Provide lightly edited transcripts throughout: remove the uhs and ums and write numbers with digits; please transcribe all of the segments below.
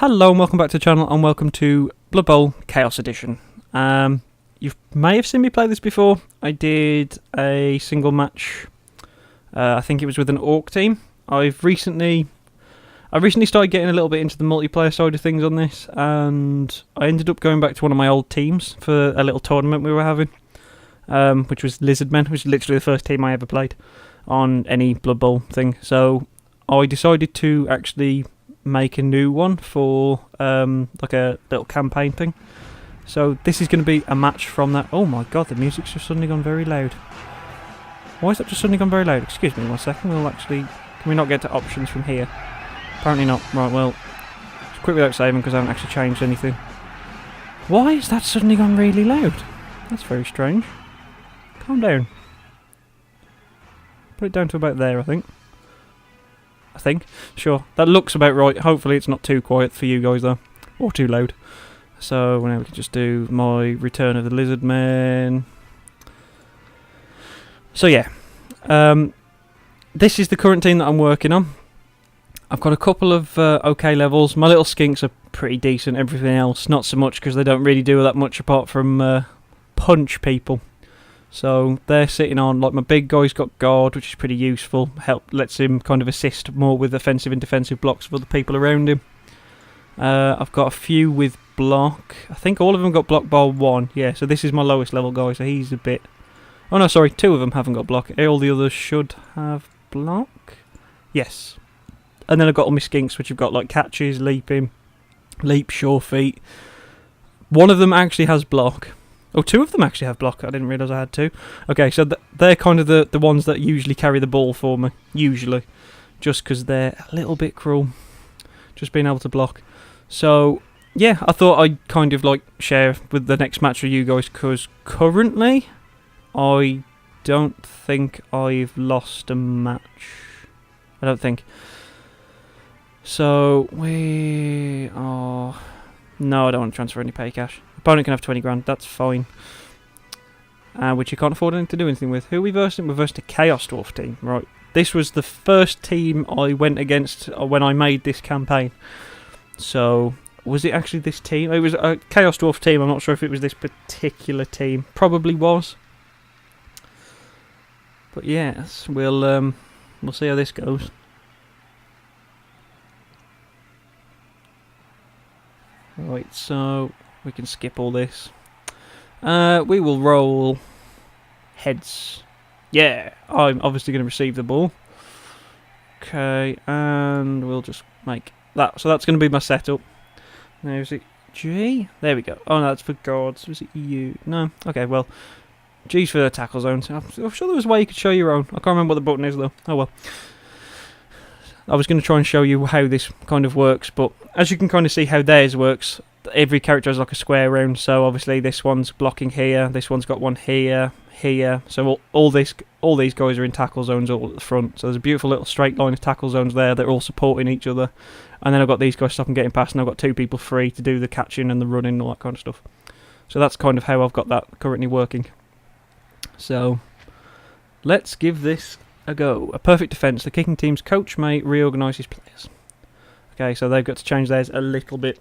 Hello and welcome back to the channel and welcome to Blood Bowl Chaos Edition. You may have seen me play this before. I did a single match, I think it was with an Orc team. I recently started getting a little bit into the multiplayer side of things on this, and I ended up going back to one of my old teams for a little tournament we were having, which was Lizardmen, which is literally the first team I ever played on any Blood Bowl thing. So I decided to actually make a new one for like a little campaign thing. So this is going to be a match from that. Oh my god, the music's just suddenly gone very loud. Why is that just suddenly gone very loud? Excuse me 1 second, we'll actually... Can we not get to options from here? Apparently not. Right, well, just quit without saving because I haven't actually changed anything. Why is that suddenly gone really loud? That's very strange. Calm down. Put it down to about there, I think. Sure. That looks about right. Hopefully it's not too quiet for you guys though. Or too loud. So now we can just do my Return of the Lizardmen. So yeah. This is the current team that I'm working on. I've got a couple of okay levels. My little skinks are pretty decent. Everything else not so much because they don't really do that much apart from punch people. So they're sitting on, like, my big guy's got guard, which is pretty useful. Lets him kind of assist more with offensive and defensive blocks for the people around him. I've got a few with block. I think all of them got block bar 1. Yeah, so this is my lowest level guy, so he's a bit... Oh no, sorry, 2 of them haven't got block. All the others should have block. Yes. And then I've got all my skinks, which have got like catches, leap, sure feet. One of them actually has block. Oh, 2 of them actually have block. I didn't realise I had 2. Okay, so they're kind of the ones that usually carry the ball for me. Usually. Just because they're a little bit cruel. Just being able to block. So, yeah, I thought I'd kind of like share with the next match with you guys. Because currently, I don't think I've lost a match. I don't think. So, we are... No, I don't want to transfer any pay cash. Opponent can have 20 grand, that's fine. Which you can't afford to do anything with. Who are we versing? We're versing a Chaos Dwarf team. Right. This was the first team I went against when I made this campaign. So, was it actually this team? It was a Chaos Dwarf team. I'm not sure if it was this particular team. Probably was. But yes, we'll see how this goes. Right, so we can skip all this. We will roll heads. Yeah, I'm obviously going to receive the ball. Okay, and we'll just make that. So that's going to be my setup. Now, is it G? There we go. Oh, no, that's for guards. Was it U? No. Okay, well, G's for the tackle zones. I'm sure there was a way you could show your own. I can't remember what the button is, though. Oh, well. I was going to try and show you how this kind of works, but as you can kind of see how theirs works, every character has like a square round, so obviously this one's blocking here, this one's got one here, here, so all these guys are in tackle zones all at the front, so there's a beautiful little straight line of tackle zones there, they're all supporting each other, and then I've got these guys stopping getting past, and I've got 2 people free to do the catching and the running and all that kind of stuff. So that's kind of how I've got that currently working. So, let's give this a go. A perfect defence. The kicking team's coach may reorganise his players. Okay, so they've got to change theirs a little bit.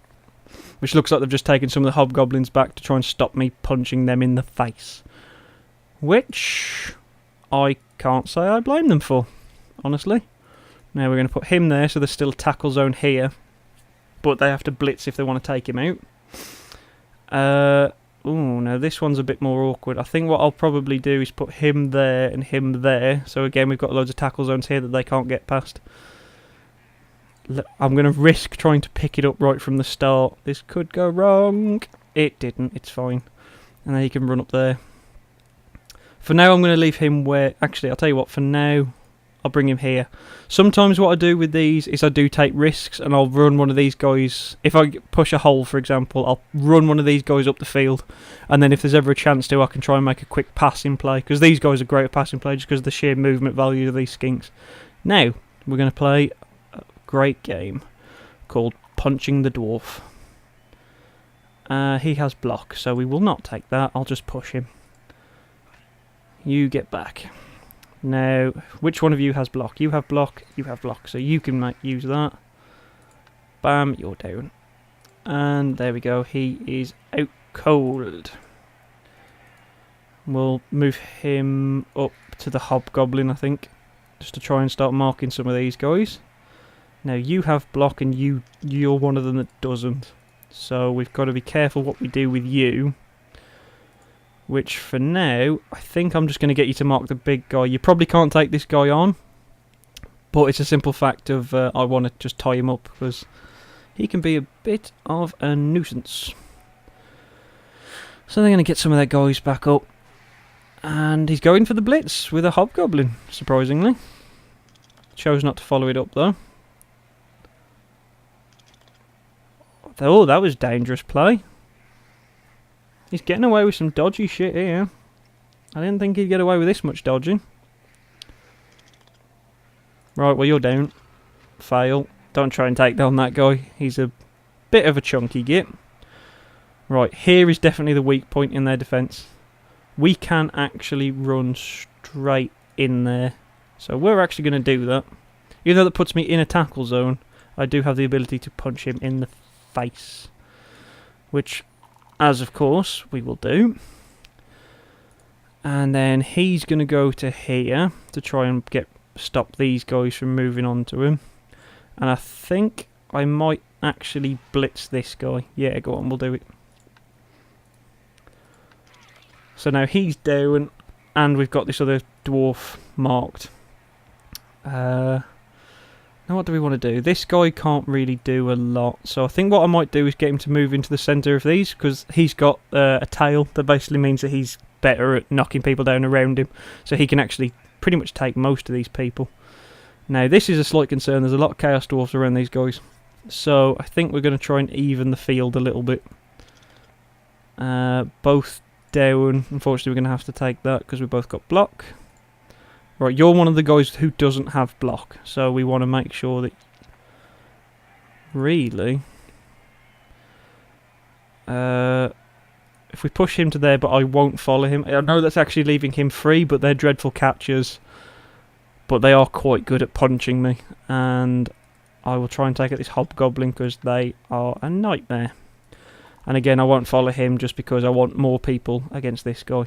Which looks like they've just taken some of the hobgoblins back to try and stop me punching them in the face. Which I can't say I blame them for, honestly. Now we're going to put him there, so there's still a tackle zone here. But they have to blitz if they want to take him out. Ooh, now this one's a bit more awkward. I think what I'll probably do is put him there and him there. So again, we've got loads of tackle zones here that they can't get past. I'm going to risk trying to pick it up right from the start. This could go wrong. It didn't. It's fine. And then he can run up there. For now, I'm going to leave him where... Actually, I'll tell you what. For now, I'll bring him here. Sometimes what I do with these is I do take risks and I'll run one of these guys. If I push a hole, for example, I'll run one of these guys up the field. And then if there's ever a chance to, I can try and make a quick passing play. Because these guys are great at passing play just because of the sheer movement value of these skinks. Now, we're going to play a great game called Punching the Dwarf. He has block, so we will not take that. I'll just push him. You get back. Now, which one of you has block? You have block, so you can use that. Bam, you're down. And there we go, he is out cold. We'll move him up to the Hobgoblin, I think, just to try and start marking some of these guys. Now you have block and you're one of them that doesn't. So we've got to be careful what we do with you. Which for now, I think I'm just going to get you to mark the big guy. You probably can't take this guy on. But it's a simple fact of I want to just tie him up because he can be a bit of a nuisance. So they're going to get some of their guys back up. And he's going for the blitz with a Hobgoblin, surprisingly. Chose not to follow it up though. Oh, that was dangerous play. He's getting away with some dodgy shit here. I didn't think he'd get away with this much dodging. Right, well you're down. Fail. Don't try and take down that guy. He's a bit of a chunky git. Right, here is definitely the weak point in their defence. We can actually run straight in there. So we're actually going to do that. Even though that puts me in a tackle zone, I do have the ability to punch him in the face. Which, as of course, we will do. And then he's going to go to here to try and stop these guys from moving on to him. And I think I might actually blitz this guy. Yeah, go on, we'll do it. So now he's down, and we've got this other dwarf marked. Now what do we want to do? This guy can't really do a lot, so I think what I might do is get him to move into the centre of these, because he's got a tail that basically means that he's better at knocking people down around him, so he can actually pretty much take most of these people. Now this is a slight concern, there's a lot of Chaos Dwarfs around these guys, so I think we're going to try and even the field a little bit. Both down, unfortunately we're going to have to take that because we both got block. Right, you're one of the guys who doesn't have block, so we want to make sure that really if we push him to there, but I won't follow him. I know that's actually leaving him free, but they're dreadful catchers, but they are quite good at punching me, and I will try and take out this Hobgoblin because they are a nightmare. And again, I won't follow him just because I want more people against this guy.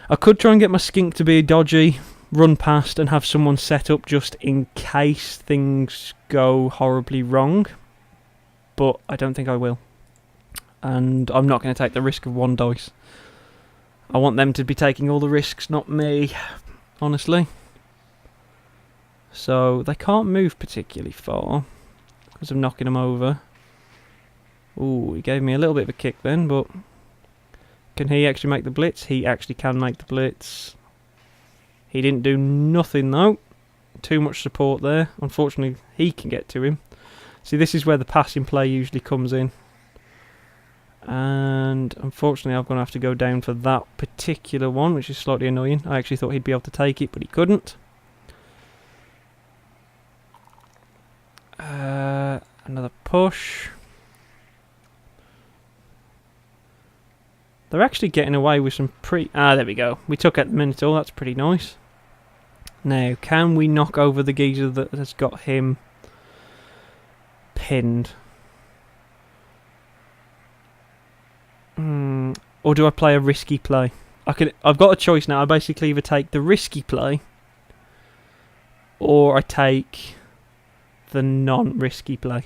I could try and get my skink to be dodgy, run past and have someone set up just in case things go horribly wrong. But I don't think I will. And I'm not going to take the risk of one dice. I want them to be taking all the risks, not me, honestly. So they can't move particularly far because of knocking them over. Ooh, he gave me a little bit of a kick then, but can he actually make the blitz? He actually can make the blitz. He didn't do nothing though. Too much support there. Unfortunately, he can get to him. See, this is where the passing play usually comes in. And unfortunately, I'm going to have to go down for that particular one, which is slightly annoying. I actually thought he'd be able to take it, but he couldn't. Another push. They're actually getting away with some pretty... Ah, there we go. We took out the Minotaur. That's pretty nice. Now, can we knock over the geezer that has got him pinned? Or do I play a risky play? I've got a choice now. I basically either take the risky play or I take the non-risky play.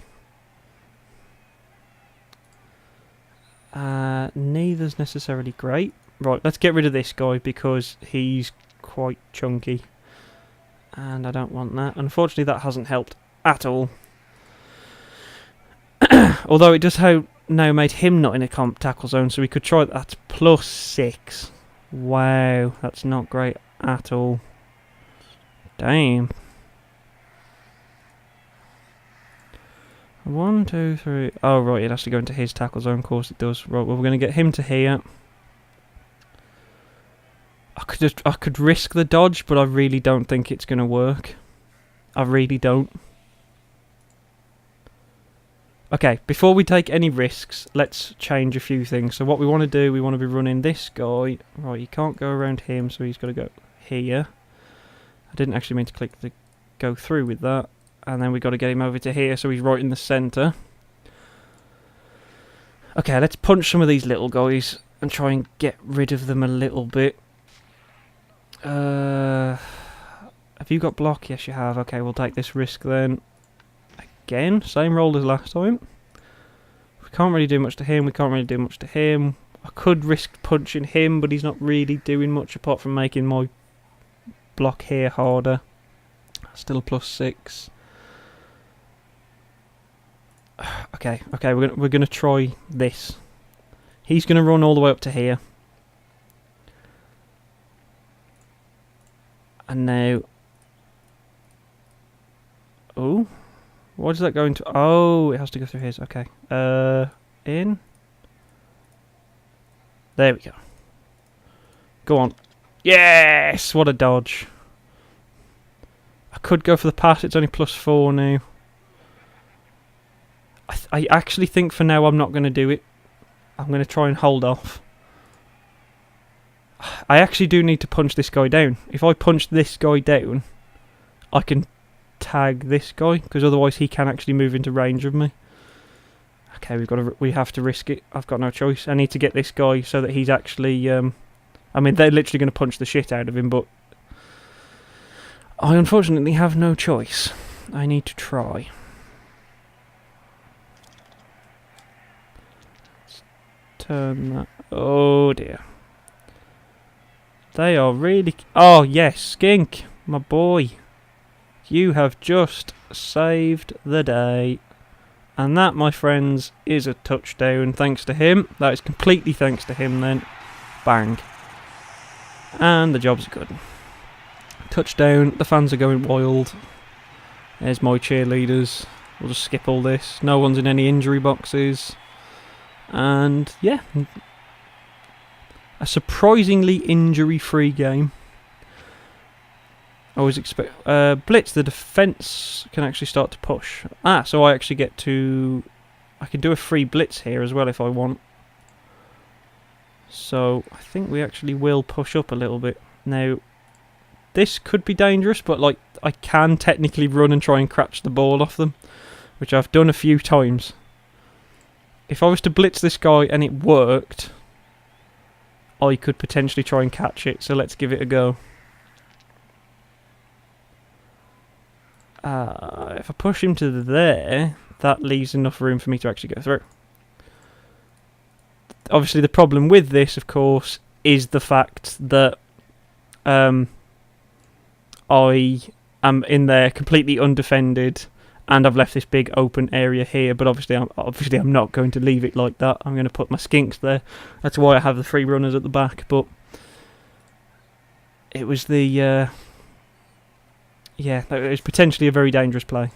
Neither's necessarily great. Right, let's get rid of this guy because he's quite chunky. And I don't want that. Unfortunately, that hasn't helped at all. Although it does now made him not in a tackle zone, so we could try that. That's +6. Wow, that's not great at all. Damn. 1, 2, 3. Oh, right, it has to go into his tackle zone. Of course it does. Right, well, we're going to get him to here. I could risk the dodge, but I really don't think it's going to work. I really don't. Okay, before we take any risks, let's change a few things. So what we want to do, we want to be running this guy. Right, you can't go around him, so he's got to go here. I didn't actually mean to click the go through with that. And then we've got to get him over to here, so he's right in the centre. Okay, let's punch some of these little guys and try and get rid of them a little bit. Have you got block? Yes, you have. Okay, we'll take this risk then. Again, same roll as last time. We can't really do much to him. We can't really do much to him. I could risk punching him, but he's not really doing much apart from making my block here harder. Still a +6. Okay, we're gonna try this. He's gonna run all the way up to here. And now, oh, why does that go into? Oh, it has to go through his. Okay, in. There we go. Go on. Yes, what a dodge. I could go for the pass. It's only +4 now. I actually think for now I'm not going to do it. I'm going to try and hold off. I actually do need to punch this guy down. If I punch this guy down, I can tag this guy, because otherwise he can actually move into range of me. Okay, we have to risk it. I've got no choice. I need to get this guy so that he's actually... I mean, they're literally going to punch the shit out of him, but I unfortunately have no choice. I need to try. Let's turn that... Oh dear. They are really... Oh yes, Skink, my boy. You have just saved the day. And that, my friends, is a touchdown thanks to him. That is completely thanks to him then. Bang. And the job's good. Touchdown. The fans are going wild. There's my cheerleaders. We'll just skip all this. No one's in any injury boxes. And yeah, a surprisingly injury-free game. I always expect blitz. The defense can actually start to push. So I actually get to. I can do a free blitz here as well if I want. So I think we actually will push up a little bit now. This could be dangerous, but like I can technically run and try and catch the ball off them, which I've done a few times. If I was to blitz this guy and it worked, I could potentially try and catch it. So let's give it a go. If I push him to there, that leaves enough room for me to actually go through. Obviously, the problem with this, of course, is the fact that I am in there completely undefended, and I've left this big open area here. But obviously, I'm not going to leave it like that. I'm going to put my skinks there. That's why I have the 3 runners at the back. But it was the yeah, it was potentially a very dangerous play.